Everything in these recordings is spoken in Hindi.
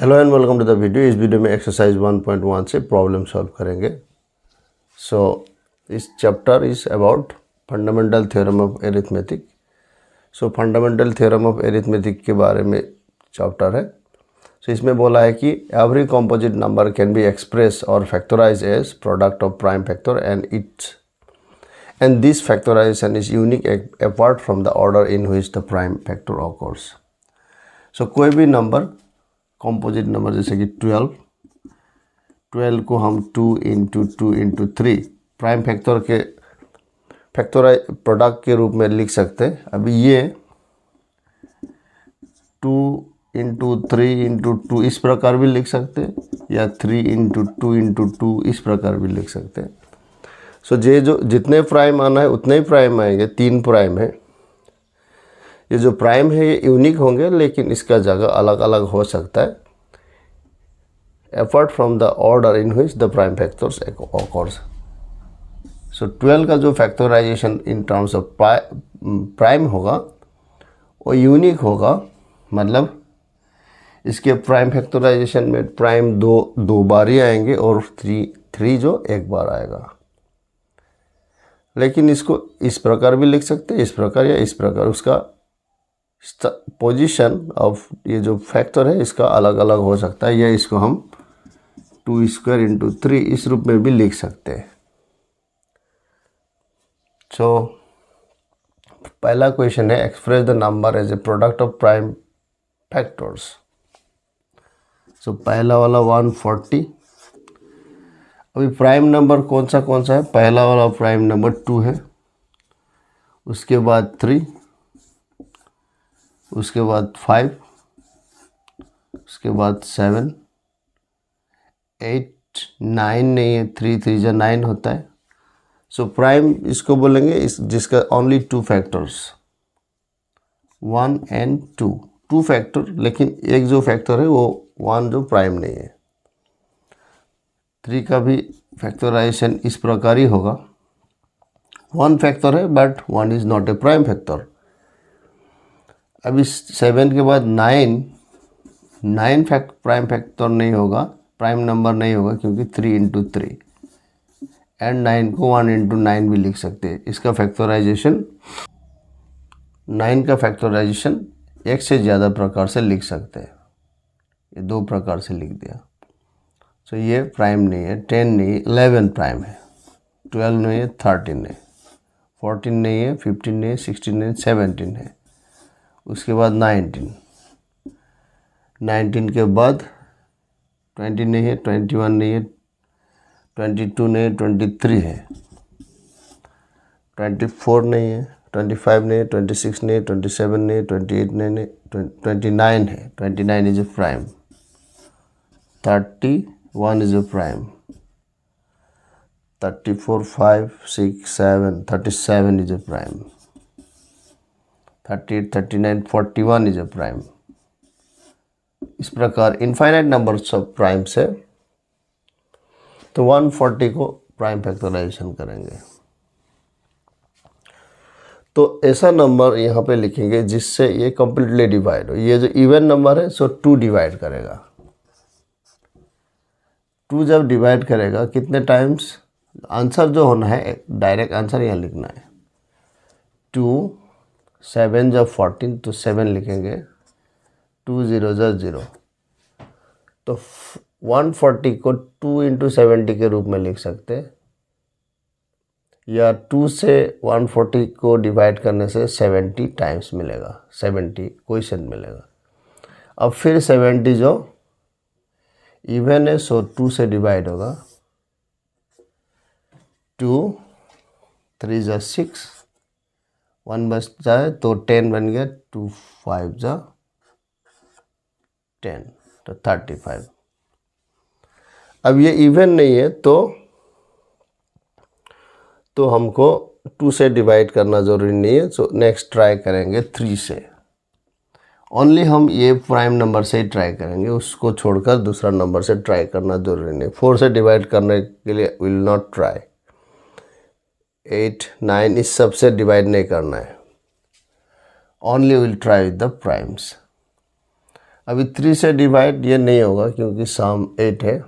Hello and welcome to the video. इस वीडियो में एक्सरसाइज 1.1 से प्रॉब्लम सॉल्व करेंगे। इस chapter is about fundamental theorem of arithmetic. Fundamental theorem of arithmetic के बारे में चैप्टर है। इसमें बोला है कि every composite number can be express और factorize as product of prime factor and this factorization is unique apart from the order in which the prime factor occurs. कोई भी नंबर कॉम्पोजिट नंबर जैसे कि 12 को हम 2 इंटू 2 इंटू 3 प्राइम फैक्टर के प्रोडक्ट के रूप में लिख सकते हैं। अभी ये 2 इंटू 3 इंटू 2 इस प्रकार भी लिख सकते हैं या 3 इंटू 2 इंटू 2 इस प्रकार भी लिख सकते हैं। जो जितने प्राइम आना है उतने ही प्राइम आएंगे। 3 प्राइम है। ये जो प्राइम है ये यूनिक होंगे, लेकिन इसका जगह अलग अलग हो सकता है apart from the order in which the prime factors occurs. 12 का जो factorization in terms of prime होगा वो यूनिक होगा, मतलब इसके प्राइम फैक्टराइजेशन में प्राइम दो बार ही आएंगे और 3 जो एक बार आएगा। लेकिन इसको इस प्रकार भी लिख सकते हैं, इस प्रकार या इस प्रकार। उसका पोजीशन ऑफ ये जो फैक्टर है इसका अलग अलग हो सकता है, या इसको हम 2 स्क्वायर इंटू 3 इस रूप में भी लिख सकते हैं। पहला क्वेश्चन है express the number as a product of prime factors. पहला वाला 140। अभी प्राइम नंबर कौन सा है? पहला वाला प्राइम नंबर 2 है, उसके बाद 3, उसके बाद 5, उसके बाद 7, 8, 9 नहीं है, 3 जा 9 होता है। प्राइम इसको बोलेंगे जिसका ओनली 2 फैक्टर्स 1 एंड 2 फैक्टर, लेकिन एक जो फैक्टर है वो 1 जो प्राइम नहीं है। 3 का भी फैक्टराइजेशन इस प्रकार ही होगा। 1 फैक्टर है but 1 is not a prime factor. अभी 7 के बाद 9 प्राइम फैक्टर नहीं होगा, प्राइम नंबर नहीं होगा, क्योंकि 3 इंटू 3 एंड 9 को 1 इंटू 9 भी लिख सकते हैं। इसका फैक्टराइजेशन 9 का फैक्टराइजेशन एक से ज़्यादा प्रकार से लिख सकते हैं। ये 2 प्रकार से लिख दिया। ये प्राइम नहीं है, 10 नहीं है, 11 प्राइम है, 12 नहीं है, 13 है, 14 नहीं है, 15 नहीं है, 16 नहीं है, 17 है, उसके बाद 19 के बाद 20 नहीं है, 21 नहीं है, 22 नहीं है, 23 है, 24 नहीं है, 25 नहीं है, 26 नहीं है, 27 नहीं है, 28 नहीं है, 29 है, 29 is a prime, 31 is a prime, 34, 5, 6, 7, 37 is a prime, 38, 39, 41 is a prime. इस प्रकार इनफाइनाइट नंबर्स ऑफ प्राइम्स है। 140 को प्राइम फैक्टराइजेशन करेंगे तो ऐसा नंबर यहाँ पे लिखेंगे जिससे ये कंप्लीटली डिवाइड हो। ये जो इवन नंबर है 2 डिवाइड करेगा। 2 जब डिवाइड करेगा कितने टाइम्स, आंसर जो होना है डायरेक्ट आंसर यहाँ लिखना है। 2 7 जब 14 तो 7 लिखेंगे, 2 0 जा 0। तो 140 को 2 इंटू 70 के रूप में लिख सकते हैं, या 2 से 140 को डिवाइड करने से 70 टाइम्स मिलेगा, 70 क्वेश्चन मिलेगा। अब फिर 70 जो इवन है 2 से डिवाइड होगा, 2 3 जा 6, 1 बच जाए तो 10 बन गया, 2 5 जा 10 तो 35। अब ये इवन नहीं है तो हमको 2 से डिवाइड करना ज़रूरी नहीं है। नेक्स्ट ट्राई करेंगे 3 से। ओनली हम ये प्राइम नंबर से ही ट्राई करेंगे, उसको छोड़कर दूसरा नंबर से ट्राई करना ज़रूरी नहीं। 4 से डिवाइड करने के लिए विल नॉट ट्राई। 8, 9 इस सब से डिवाइड नहीं करना है, only will try with the primes. अभी 3 से डिवाइड ये नहीं होगा क्योंकि सम 8 है।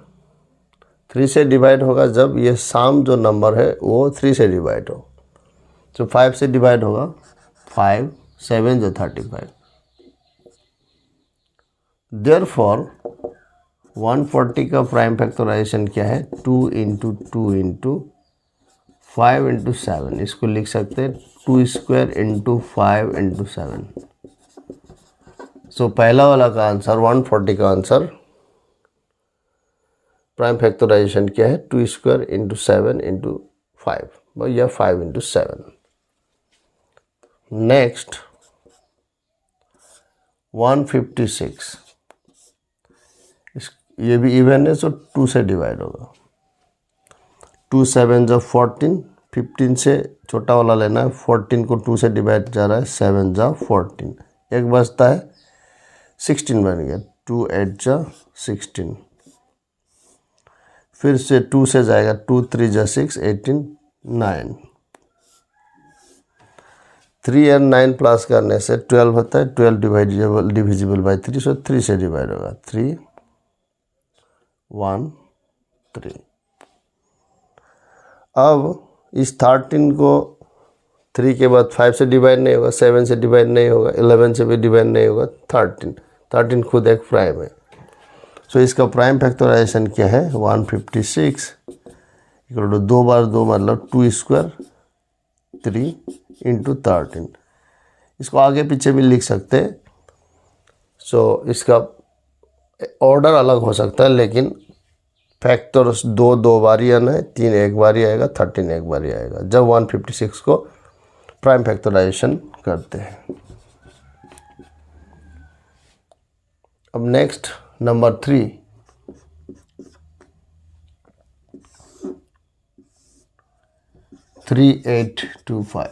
3 से डिवाइड होगा जब ये सम जो नंबर है वो 3 से डिवाइड हो। तो 5 से डिवाइड होगा, 5 7 जो 35। देयरफॉर 140 का प्राइम फैक्टराइजेशन क्या है, 2 इंटू 2 इंटू 5 इंटू 7। इसको लिख सकते हैं 2 स्क्वायर इंटू 5 इंटू 7। सो पहला वाला का आंसर 140 का आंसर प्राइम फैक्टराइजेशन क्या है, 2 स्क्वायर इंटू 7 इंटू 5 या 5 इंटू 7। नेक्स्ट 156, ये भी इवन है, सो 2 से डिवाइड होगा। 2 7 जा 14, 15 से छोटा वाला लेना है, 14 को 2 से डिवाइड जा रहा है, 7 जा 14, एक बचता है 16 बन गया, 2 8 जा 16। फिर से 2 से जाएगा, 2 3 जा 6, 18 9। 3 और 9 प्लस करने से 12 होता है, 12 डिविजिबल बाई 3, सो 3 से डिवाइड होगा, 3 1 3। अब इस 13 को 3 के बाद 5 से डिवाइड नहीं होगा, 7 से डिवाइड नहीं होगा, 11 से भी डिवाइड नहीं होगा, 13 खुद एक प्राइम है। सो इसका प्राइम फैक्टराइजेशन क्या है, 156 इक्वल टू 2 बार 2 मतलब 2 स्क्वायर 3 इंटू 13। इसको आगे पीछे भी लिख सकते हैं। सो इसका ऑर्डर अलग हो सकता है, लेकिन फैक्टर्स 2 बार ही आना है, 3 एक बार ही आएगा, 13 एक बार ही आएगा जब 156 को प्राइम फैक्टराइजेशन करते हैं। अब नेक्स्ट नंबर 3, 3825।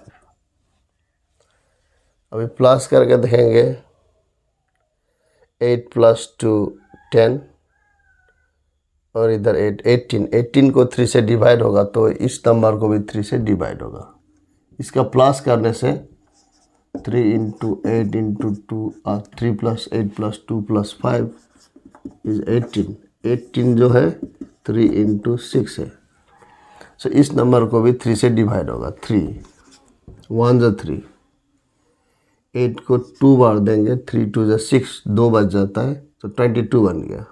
अभी प्लस करके देखेंगे, 8 + 2 10 और इधर 8 18 को 3 से डिवाइड होगा तो इस नंबर को भी 3 से डिवाइड होगा। इसका प्लस करने से 3 इंटू 8 इंटू 2 3 + 8 + 2 + 5 इज 18। 18 जो है 3 इंटू 6 है। सो इस नंबर को भी 3 से डिवाइड होगा, 3 1 जो 3। 8 को 2 बार देंगे, 3 2 जो 6, 2 बच जाता है तो 22 बन गया,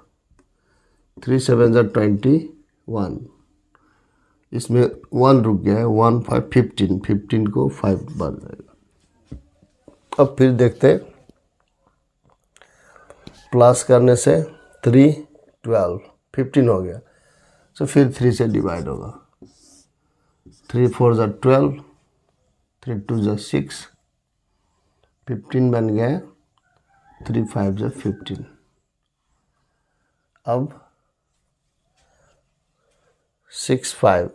3 7 जो 21। इसमें 1 रुक गया है, 1 5 15, 15 को 5 बार जाएगा। अब फिर देखते हैं, प्लस करने से 3 12 15 हो गया, तो फिर 3 से डिवाइड होगा, 3 4 जो 12, 3 2 जो 6, 15 बन गया, 3 5 जो 15। अब 6 5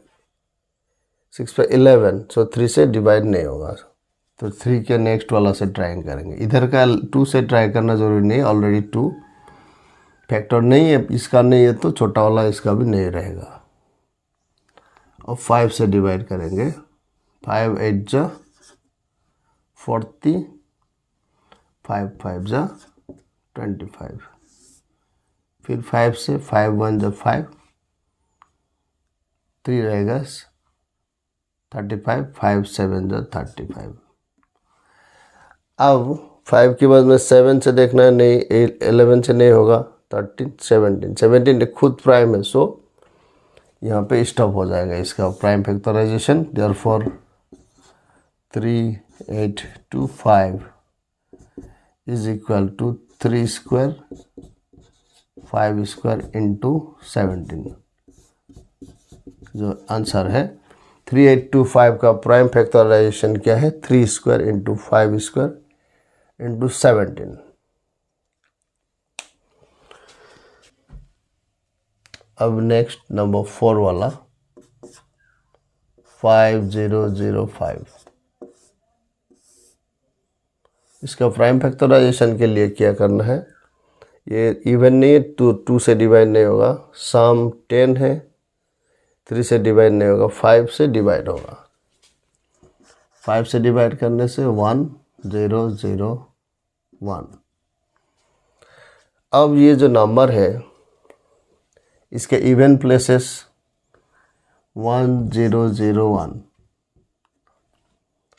11, सो 3 से डिवाइड नहीं होगा, तो 3 के नेक्स्ट वाला से ट्राई करेंगे। इधर का 2 से ट्राई करना ज़रूरी नहीं, ऑलरेडी 2 फैक्टर नहीं है, इसका नहीं है तो छोटा वाला इसका भी नहीं रहेगा। अब 5 से डिवाइड करेंगे, 5 8 जा 40, 5 5 जा 25। फिर 5 से 5 1 जा 5, 3 रहेगा 35, 5 7 जा 35। अब 5 के बाद में 7 से देखना है, नहीं 11 से नहीं होगा, 13 17 17 खुद प्राइम है, सो यहाँ पे स्टॉप हो जाएगा इसका prime factorization. Therefore 3825 is equal to 3 square 5 square into 17। जो आंसर है 3825 का प्राइम फैक्टराइजेशन क्या है, 3 स्क्वायर इंटू 5 स्क्वायर इंटू 17। अब नेक्स्ट नंबर 4 वाला 5005। इसका प्राइम फैक्टराइजेशन के लिए क्या करना है, ये इवन नहीं है, 2 से डिवाइड नहीं होगा, सम 10 है, 3 से डिवाइड नहीं होगा, 5 से डिवाइड होगा। 5 से डिवाइड करने से 1 0 0 1। अब ये जो नंबर है इसके इवन प्लेसेस 1001,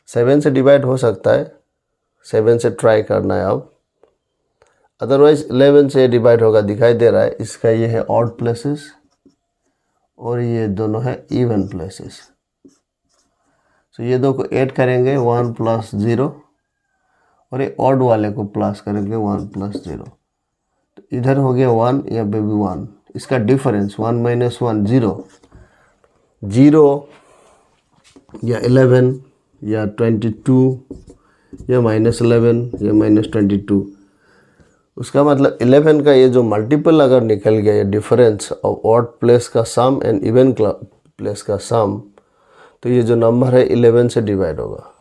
7 से डिवाइड हो सकता है, 7 से ट्राई करना है अब, अदरवाइज 11 से डिवाइड होगा दिखाई दे रहा है। इसका ये है ऑड प्लेसेस और ये दोनों है इवन प्लेसेस। तो ये दो को ऐड करेंगे 1 + 0 और ये ऑड वाले को प्लस करेंगे 1 + 0। तो इधर हो गया 1, यहाँ पे भी 1, इसका डिफरेंस 1 - 1 0, 0 या 11 या 22 या -11 या -22। उसका मतलब 11 का ये जो मल्टीपल अगर निकल गया, ये डिफरेंस ऑफ ऑड प्लेस का सम एंड इवन प्लेस का सम, तो ये जो नंबर है 11 से डिवाइड होगा।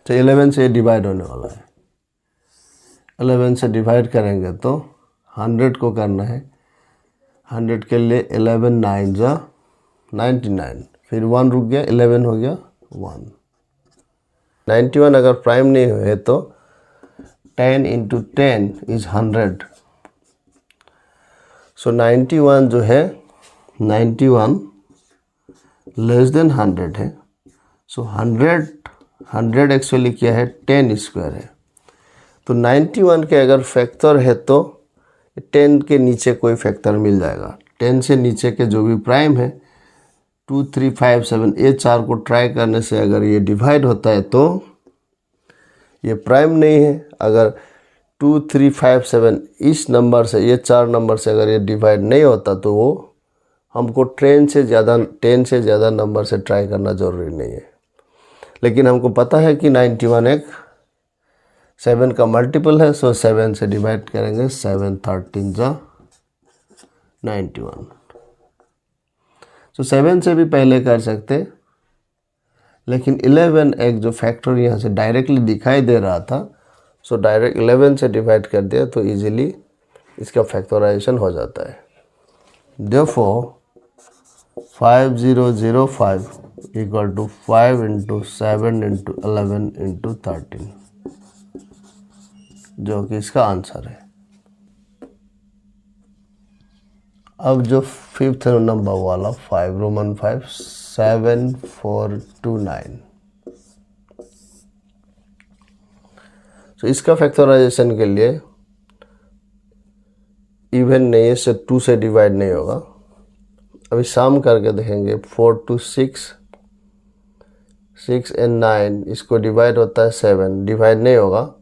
तो 11 से डिवाइड होने वाला है। 11 से डिवाइड करेंगे तो 100 को करना है, 100 के लिए 11 × 9 = 99, फिर 1 रुक गया, 11 हो गया 1। 91 अगर प्राइम नहीं हुए तो 10 × 10 = 100। सो 91 जो है 91 लेस देन 100 है। सो 100 एक्चुअली क्या है, 10² है। तो 91 के अगर फैक्टर है तो 10 के नीचे कोई फैक्टर मिल जाएगा। 10 से नीचे के जो भी प्राइम है 2, 3, 5, 7, ये 4 को ट्राई करने से अगर ये डिवाइड होता है तो ये प्राइम नहीं है। अगर 2, 3, 5, 7 इस नंबर से, ये 4 नंबर से अगर ये डिवाइड नहीं होता तो वो हमको 10 से ज़्यादा नंबर से ट्राई करना ज़रूरी नहीं है। लेकिन हमको पता है कि 91 एक 7 का मल्टीपल है। सो 7 से डिवाइड करेंगे, 7 13 = 91। सो 7 से भी पहले कर सकते, लेकिन 11 एक जो फैक्टर यहाँ से डायरेक्टली दिखाई दे रहा था, सो डायरेक्ट 11 से डिवाइड कर दिया तो इजीली इसका फैक्टराइजेशन हो जाता है। देयरफॉर 5005 = 5 × 7 × 11 × 13, जो कि इसका आंसर है। अब जो 5th नंबर वाला 5, रोमन 5, 7429, तो इसका फैक्टराइजेशन के लिए इवन नहीं है, से 2 से डिवाइड नहीं होगा। अभी शाम करके देखेंगे। 4, 2, 6, 6 and 9, इसको डिवाइड होता है 7, डिवाइड नहीं होगा।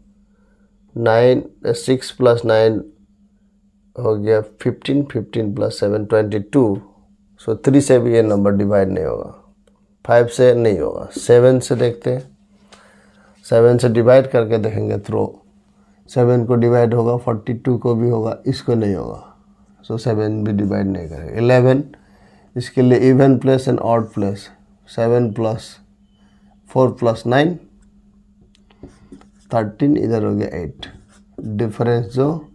9, 6 + 9 हो गया 15, 15 + 7 22। सो 3 से भी ये नंबर डिवाइड नहीं होगा, 5 से नहीं होगा। 7 से देखते हैं, 7 से डिवाइड करके देखेंगे थ्रो 7 को डिवाइड होगा, 42 को भी होगा, इसको नहीं होगा। सो 7 भी डिवाइड नहीं करेंगे। 11 इसके लिए even place and odd place, 7 + 4 + 9 13, इधर हो गया 8, डिफरेंस जो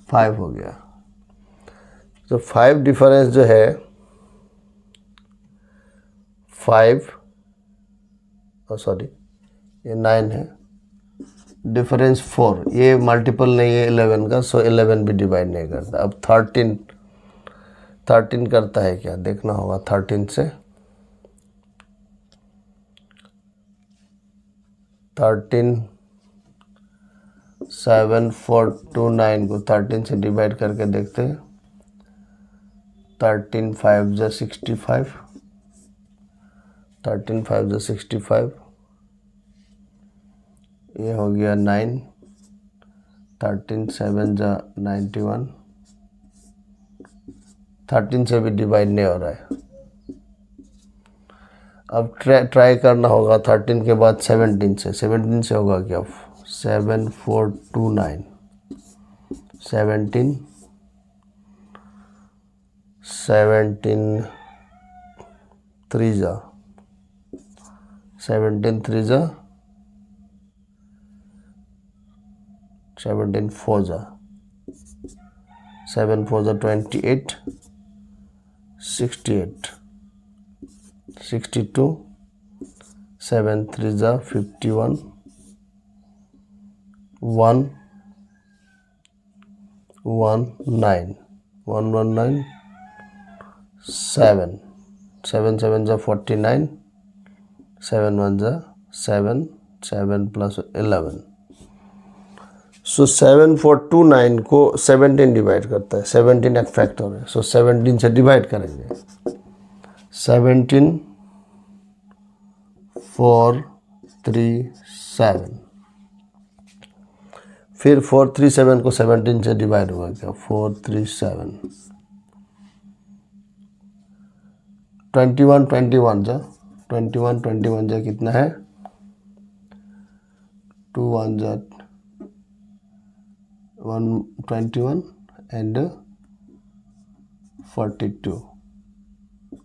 5 हो गया। तो 5 डिफरेंस जो है 5, सॉरी ये 9 है, डिफरेंस 4, ये मल्टीपल नहीं है 11 का, सो 11 भी डिवाइड नहीं करता। अब 13 करता है क्या, देखना होगा। 13 से 7429 को 13 से डिवाइड करके देखते हैं। 13 × 5 = 65, 13 × 5 = 65, ये हो गया 9, 13 × 7 = 91, 13 से भी डिवाइड नहीं हो रहा है। अब ट्राई करना होगा 13 के बाद 17 से। 17 से होगा क्या, 7429, 17 17 3 = 17 3 = 17 4 = 7 4 = 28, 68, 62, 7 3 = 51, 1, 19 119 7 7 7 जा 49 7 1 जा 7 7 प्लस 11 सो 7429 को 17 डिवाइड करता है 17 एक फैक्टर है सो 17 से डिवाइड करेंगे 17 4 3 7 फिर 437 को 17 से डिवाइड हुआ क्या 437 21 21 जा 21 21 जा कितना है 2 1 जा 121 एंड 42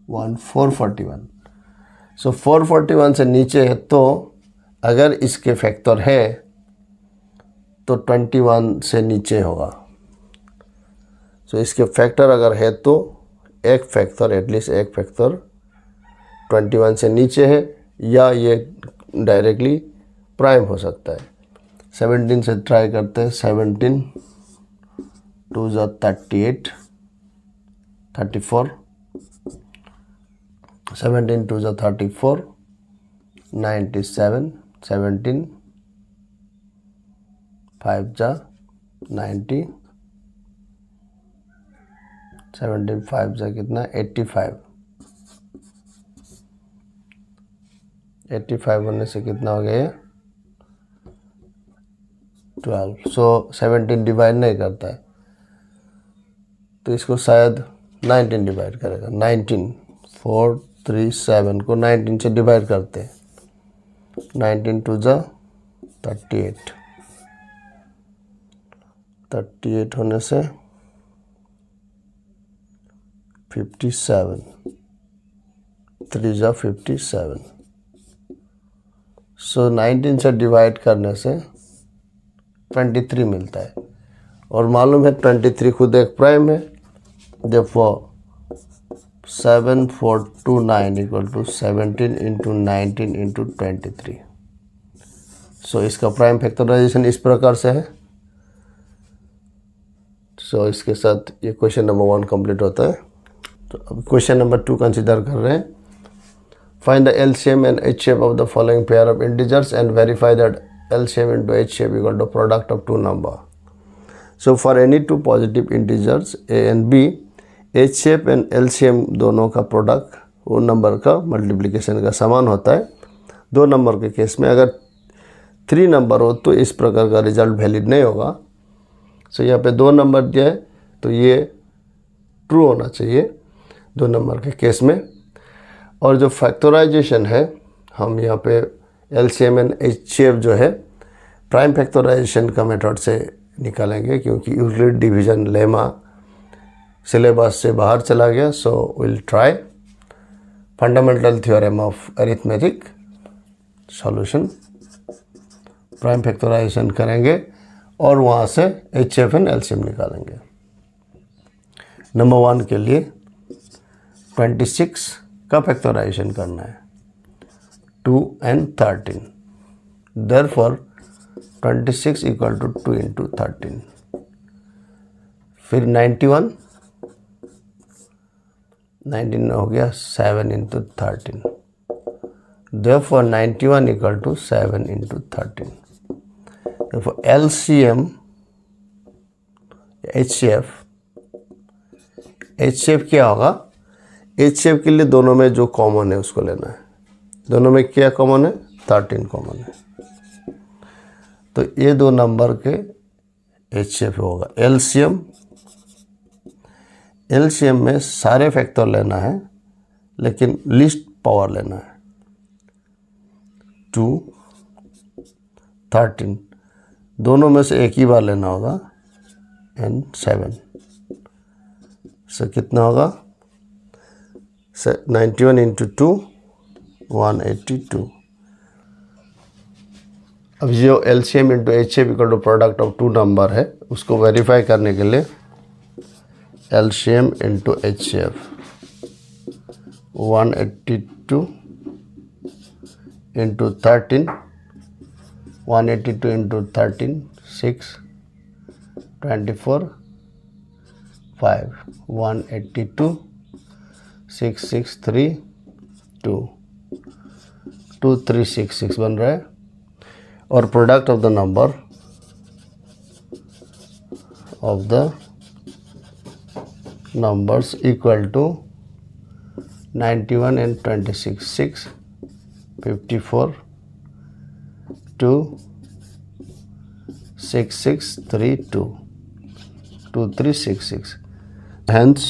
441 सो 441 से नीचे है तो अगर इसके फैक्टर है तो 21 से नीचे होगा सो इसके फैक्टर अगर है तो एक फैक्टर एटलीस्ट एक फैक्टर 21 से नीचे है या ये डायरेक्टली प्राइम हो सकता है 17 से ट्राई करते हैं 17 2 जा 38 34 17 2 जा 34 97 17 5 जा 90 17 5 जा कितना 85 85 होने से कितना हो गया 12 सो 17 डिवाइड नहीं करता है तो इसको शायद 19 डिवाइड करेगा 19 4 3 7 को 19 से डिवाइड करते हैं 19 2 जा 38 38 होने से 57 3 जा 57 सो 19 से डिवाइड करने से 23 मिलता है और मालूम है 23 खुद एक प्राइम है therefore 7429 equal to 17 into 19 into 23 so इसका प्राइम फैक्टराइजेशन इस प्रकार से है सो इसके साथ ये क्वेश्चन नंबर 1 कंप्लीट होता है तो अब क्वेश्चन नंबर 2 कंसिडर कर रहे हैं find the LCM and HCF of the following pair of integers and verify that LCM into HCF equal to product of two number. So for any two positive integers a and b, HCF and LCM दोनों का प्रोडक्ट वो नंबर का मल्टीप्लिकेशन का समान होता है दो नंबर के केस में अगर 3 नंबर हो तो इस प्रकार का रिजल्ट वैलिड नहीं होगा सो यहाँ पे 2 नंबर दिया है तो ये ट्रू होना चाहिए 2 नंबर के केस में और जो फैक्टराइजेशन है हम यहाँ पे LCM एंड HCF जो है प्राइम फैक्टराइजेशन का मेथड से निकालेंगे क्योंकि यूक्लिड डिवीजन लेमा सिलेबस से बाहर चला गया so will try fundamental theorem of arithmetic solution prime factorization करेंगे और वहाँ से HCF एंड LCM निकालेंगे नंबर 1 के लिए 26 का फैक्टराइजेशन करना है 2 and 13 therefore 26 equal to 2 into 13 फिर 91 19 हो गया 7 into 13 therefore 91 equal to 7 into 13 therefore LCM HCF क्या होगा HCF के लिए दोनों में जो कॉमन है उसको लेना है दोनों में क्या कॉमन है 13 कॉमन है तो ये 2 नंबर के HCF होगा LCM में सारे फैक्टर लेना है लेकिन लीस्ट पावर लेना है 2 13 दोनों में से एक ही बार लेना होगा एंड 7 से कितना होगा 91 इंटू 2 182 अब जो LCM into HCF equal to product of 2 number है उसको वेरीफाई करने के लिए LCM into HCF 182 into 13 182 into 13 6 24 5 182 663 2 2366 बन रहा है। और product of the number of the numbers equal to 91 and 26 6 54 2 6632 2366. Hence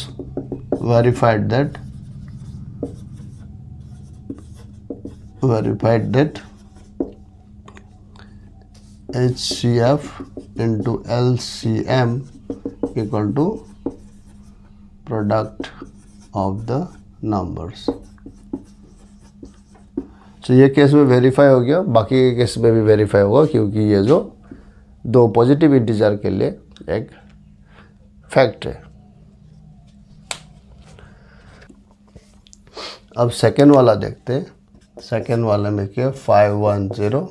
verified that HCF into LCM equal to product of the numbers. तो ये केस में वेरीफाई हो गया, बाकी के केस में भी वेरीफाई होगा, क्योंकि ये जो दो पॉजिटिव इंटीजर के लिए एक फैक्ट है। अब सेकेंड वाला देखते हैं। सेकेंड वाले में क्या 510,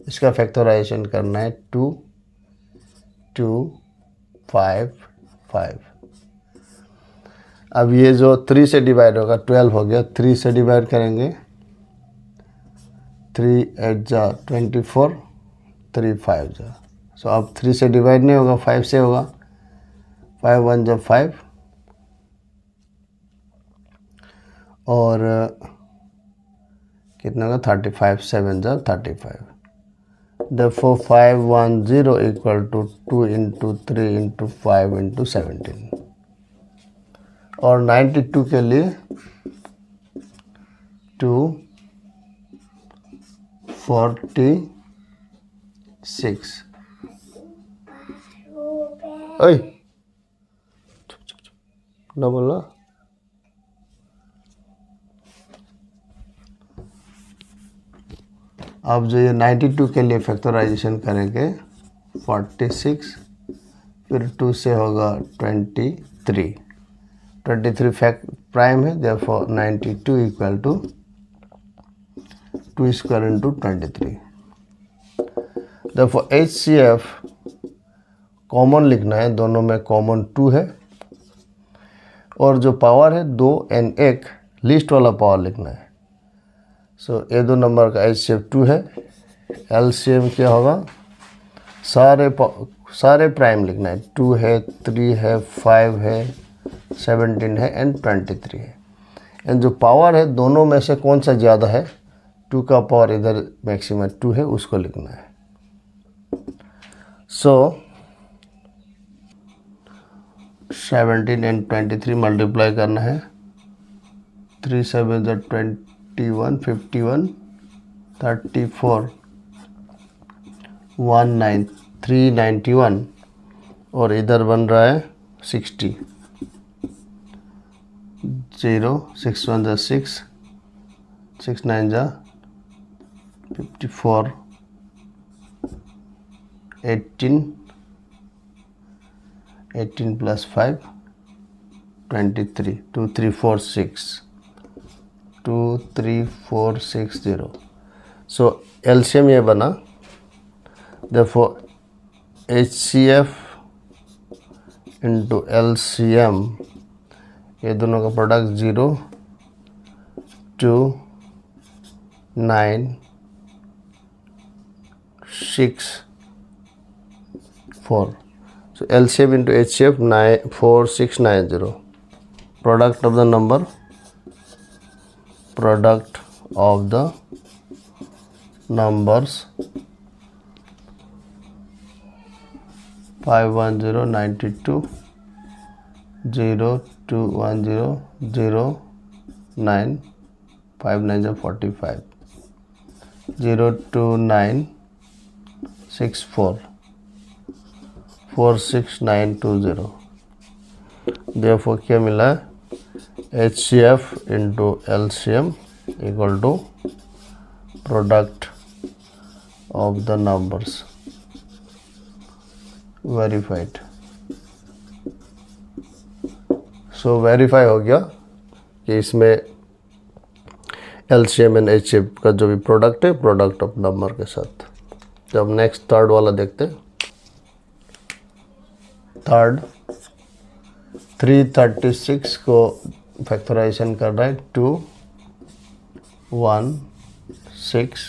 इसका फैक्टराइजेशन करना है 2 2 5 5। अब ये जो 3 से डिवाइड होगा 12 हो गया, 3 से डिवाइड करेंगे 3 8 जा 24 3 5 जा। सो अब 3 से डिवाइड नहीं होगा, 5 से होगा। 5 1 जा 5 और कितना होगा 35 7 जा 35। Therefore 510 equal to 2 into 3 into 5 into 17। और 92 के लिए 246। ओए ना बोलना। अब जो ये 92 के लिए फैक्टराइजेशन करेंगे 46, फिर 2 से होगा 23 फैक्ट प्राइम है। Therefore 92 equal to 2 square into 23। Therefore HCF common लिखना है, दोनों में कॉमन 2 है, और जो पावर है 2 एंड 1 लिस्ट वाला पावर लिखना है। सो ये दो नंबर का HCF 2 है। LCM क्या होगा, सारे प्राइम लिखना है। 2 है 3 है 5 है 17 है एंड 23 है। एंड जो पावर है दोनों में से कौन सा ज़्यादा है, 2 का पावर इधर मैक्सिमम 2 है, उसको लिखना है। सो 17 एंड 23 मल्टीप्लाई करना है। 3 7 21 51 34 19 391 और इधर बन रहा है 60। 0 6 1 जा 6 6 9 जा 54 18 प्लस 5 23 2 3 4 6 2 3 4 6 0। सो एलसीएम ये बना। Therefore HCF इंटू LCM, ये दोनों का product 0 2 9 6 4। So LCM into HCF 4690। Product of the number, product of the numbers 510 92 0 2 1 0 0 9 5 9 45 0 2 9 6 4 4 6 9 2 0। Therefore क्या मिला, HCF into LCM equal to product of the numbers। Verified. So verify हो गया कि इसमें LCM एंड HCF का जो भी प्रोडक्ट है, प्रोडक्ट ऑफ नंबर के साथ। जब नेक्स्ट थर्ड वाला देखते हैं। थर्ड 336 को फैक्टराइजेशन कर रहा है 2 1 6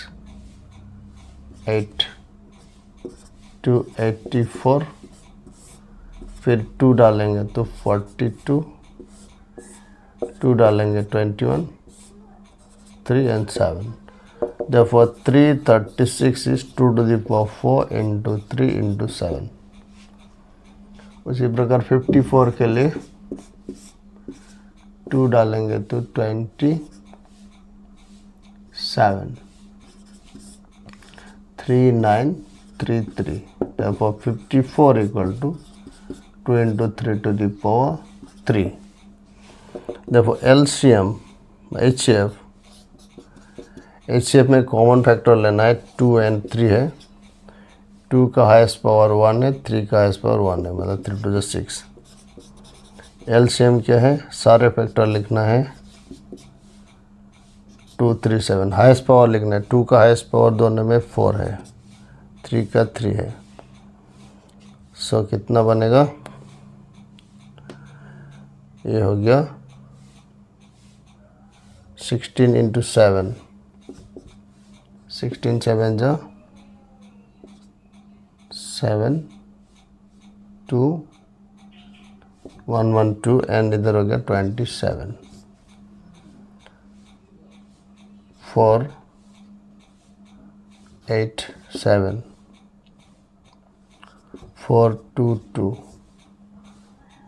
8 284, फिर 2 डालेंगे तो 42, 2 डालेंगे 21, 3 and 7. Therefore 336 is 2 to the power 4 into 3 into 7. उसी प्रकार 54 के लिए 2 डालेंगे तो 27, 3933. Therefore 54 equal to 2 into 3 to the power 3. Therefore LCM HCF में कॉमन फैक्टर लेना है, 2 and 3 है, 2 का हाईएस्ट पावर 1 है, 3 का हाईएस्ट पावर 1 है, मतलब 3 to the 6. LCM क्या है, सारे फैक्टर लिखना है 237, हाईएस्ट पावर लिखना है, 2 का हाईएस्ट पावर दोनों में 4 है, 3 का 3 है. सो कितना बनेगा, ये हो गया 16 into 7, 16 7 जा 7 2 1 1 2 एंड इधर हो गया 27, 4 8 7 4 2 2,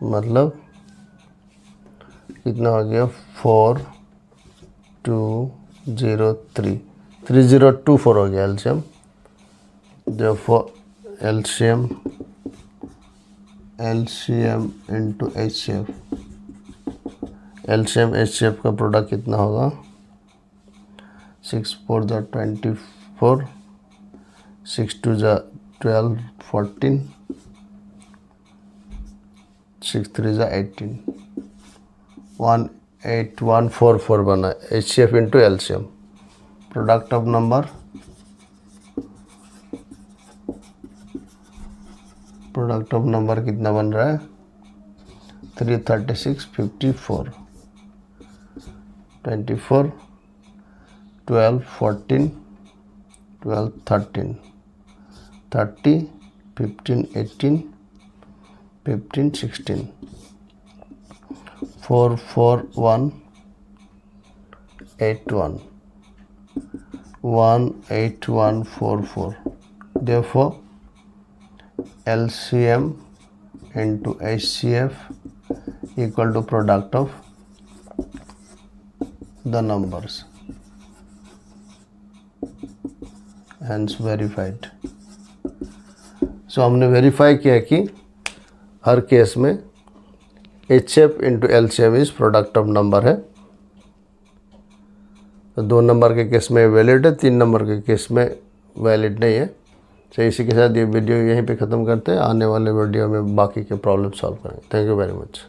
मतलब कितना हो गया 4 2 0 3 3024 हो गया LCM. Therefore LCM into HCF, LCM HCF का प्रोडक्ट कितना होगा, 6 4 जा 24, 6 2 जा 12 14, 6 3 जा 18, 18144 बना HCF into LCM. Product of number, product of number कितना बन रहा है, 336 54 24 12 14 12 13 30 15 18 15 16 4 4 1 8 1 18144. Therefore LCM into HCF equal to product of the numbers, hence verified. So हमने वेरीफाई किया कि हर केस में HCF into LCM is product of number है. तो 2 नंबर के केस में वैलिड है, 3 नंबर के केस में वैलिड नहीं है. तो इसी के साथ ये वीडियो यहीं पे ख़त्म करते हैं. आने वाले वीडियो में बाकी के प्रॉब्लम सॉल्व करेंगे. Thank you very much.